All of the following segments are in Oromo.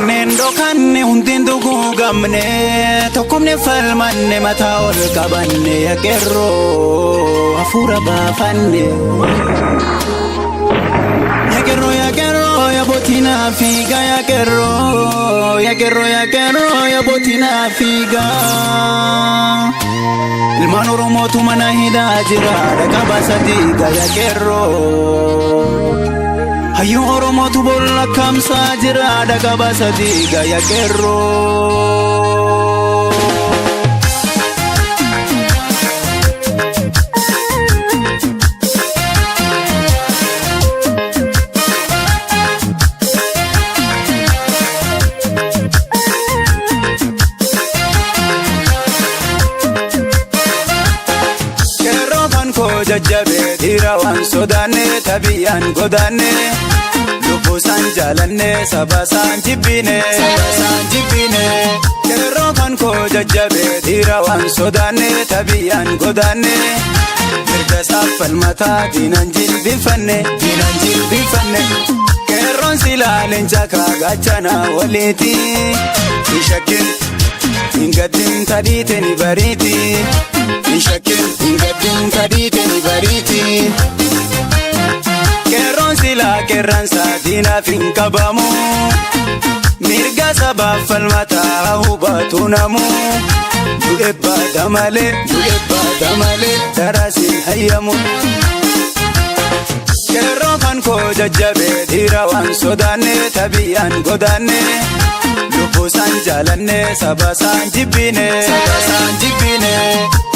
Nendo kanne hundindu gugamne tokkumne falmanne mata ol qabanne yakerro afura bafanne yakerro ya botina figa yakerro ya botina figa ilman oromotu mana hida jira daga basadiga yakerro Hayyuu Oromootu bolla kamsaa jira daga basadiga yakerro jajjabe dira wan sodane tabiyan godane lubusan jalanne sabasan jibbine kero kan ko jajjabe dira wan sodane tabiyan godane mirga safal mata dinan jilbifanne keron silalen jaka gachana waliti ishakin ingadin taditeni bariti Nishakin ingadin kaditeni bariti Keron sila keran sadina finkabamu Mirga sabab falmata hubatunamu Du'ebba damale darasin hayyamu Keron kan ko jajjabe dira wan sodane tabiyan godane lubusan jalanne sabasan jibbine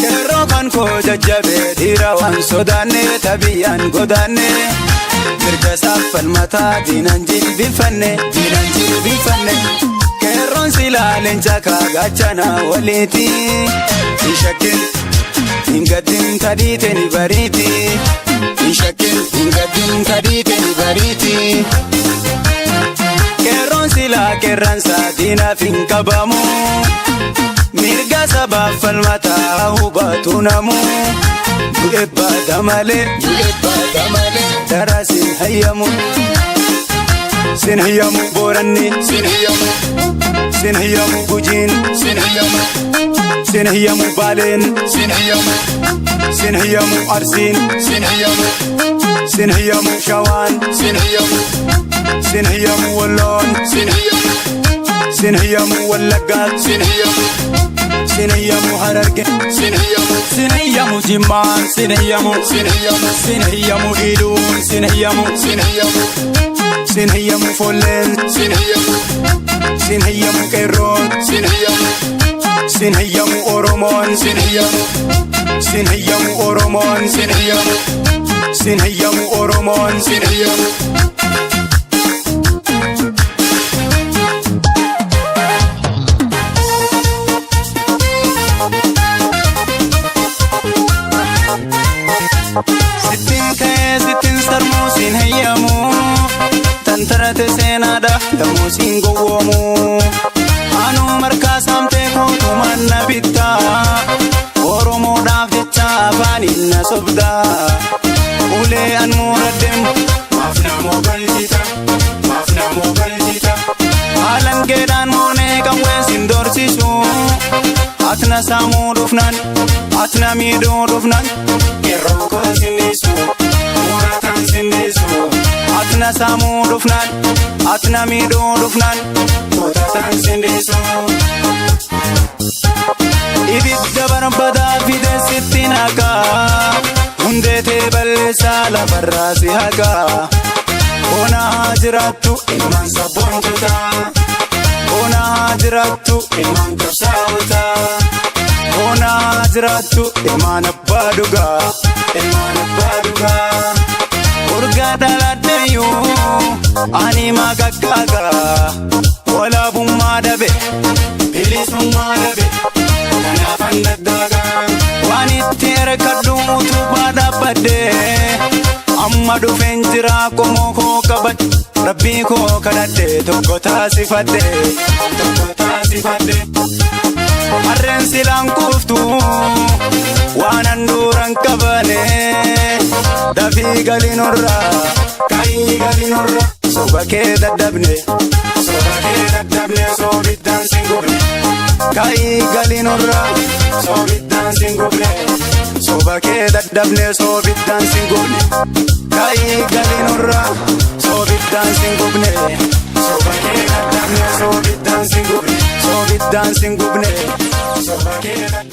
Kero kan ko jajjabe dira wan sodane tabiyan godane mirga safal mata dinan jilbifanne keron silalen jaka gachana waliti ishakin ingadin kaditeni bariti Keron sila keran sadina finkabamu Mirga sabab falmata hubatunamu Du'ebba damale darasin hayyamu Sinhayyamu boranni Sinhayyamu gujin Sinhayyamu balen Sinhayyamu arsin Sinhayyamu shawan Sinhayyamu wallon Sinhayyamu wallagat Sinhayyamu hararge Sinhayyamu jimman Sinhayyamu idun Sinhayyamu follen Sinhayyamu kerron Sinhayyamu oromon Sinhayyamu oromon Sinhayyamu oromon Sittin sarmu sinhayyamu tantarate senada damu singowomu anu marka samte kotu manna bitta oromo daf jecha afan inna sobda ule an muradem mafna mobalita alan gedan mone kamwe sindorsisu atna samu dufnan atna mido dufnan keroko sinisu muratan sinisu atna samu dufnan atna mido dufnan muratan sinisu ibidda barbada fide sittinaka hundete balesa la barrasi haga ona hajratu iman sabontuta ona hajratu iman kasauta ona hajratu iman abbaduga urga daladeyu ani magagaga wala bumma dabe bilisumma dabe kana fandadaga wani tere kaddu tubada bade amma du fenjira ko moko kabat rabbi ko kadade tokko tasifade arren silan kuftu wanan duran kabane dafii galinurra ka'ii galinurra soba kee dadhabne sobiddaan singubne ka'ii galinurra sobiddaan singubne soba kee dadhabne sobiddaan singubne ka'ii galinurra sobiddaan singubne soba kee dadhabne sobiddaan singubne soba kee dadhabne.